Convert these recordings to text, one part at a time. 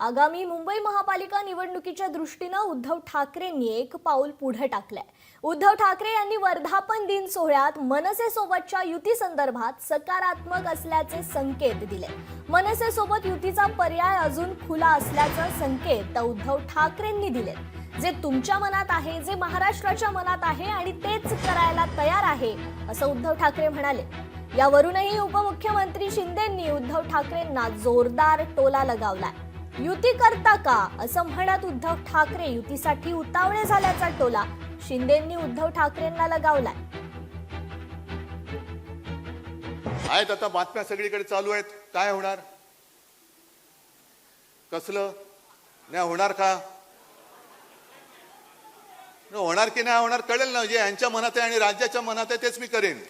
आगामी मुंबई महापालिका निवडणुकीच्या दृष्टीने उद्धव ठाकरेंनी एक पाऊल पुढे टाकलंय। उद्धव ठाकरे यांनी वर्धापन दिन सोहळ्यात मनसेसोबतच्या युती संदर्भात सकारात्मक असल्याचे संकेत दिले। मनसेसोबत युतीचा पर्याय अजून खुला असल्याचे संकेत उद्धव ठाकरेंनी दिले। जे तुमच्या मनात आहे, जे महाराष्ट्राच्या मनात आहे आणि तेच करायला तयार आहे, असं उद्धव ठाकरे म्हणाले। यावरूनही उपमुख्यमंत्री शिंदेंनी उद्धव ठाकरेंना जोरदार टोला लगावलाय। युती करता का असं म्हणत उद्धव ठाकरे युतीसाठी उतावळे झाल्याचा टोला शिंदेंनी उद्धव ठाकरेंना लगावलाय। आहेत आता बातम्या सगळीकडे चालू आहेत, काय होणार, कसलं नाही होणार का, होणार की नाही होणार कळेल ना। जे यांच्या मनात आहे आणि राज्याच्या मनात आहे तेच मी करेन।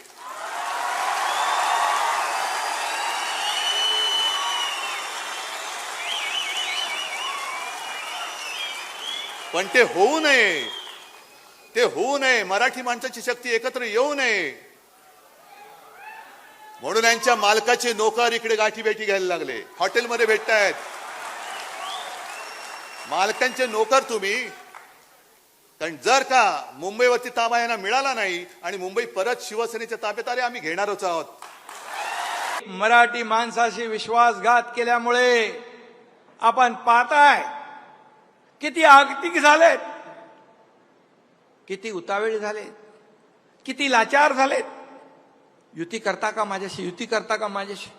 पण ते होऊ नये, ते होऊ नये, मराठी माणसाची शक्ती एकत्र येऊ नये म्हणून यांच्या मालकाचे नोकर इकडे गाठी भेटी घ्यायला लागले, हॉटेलमध्ये भेटतायत। मालकांचे नोकर तुम्ही, कारण जर का मुंबईवरती ताबा यांना मिळाला नाही आणि मुंबई परत शिवसेनेच्या ताब्यात आले, आम्ही घेणारच आहोत। मराठी माणसाशी विश्वासघात केल्यामुळे आपण पाहताय किती आगतिक झालेत, किती उतावेळ झालेत, किती लाचार झालेत। युती करता का माझ्याशी, युती करता का माझ्याशी।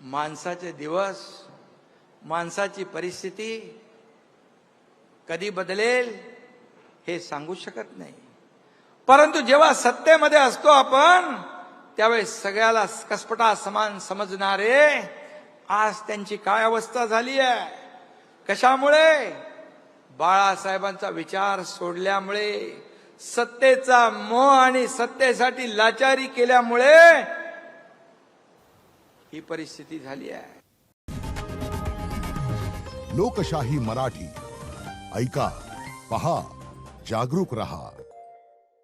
माणसाचे दिवस, माणसाची परिस्थिती कधी बदलेल हे सांगू शकत नाही, परंतु जेव्हा सत्तेमध्ये असतो आपण त्यावेळेस सगळ्याला कसपटा समान समजणारे आज त्यांची काय अवस्था झाली आहे। कशामुळे? बाळासाहेबांचा विचार सोडल्यामुळे, सत्तेचा मोह आणि सत्तेसाठी लाचारी केल्यामुळे ही परिस्थिती झाली आहे। लोकशाही मराठी ऐका, पहा, जागरूक रहा।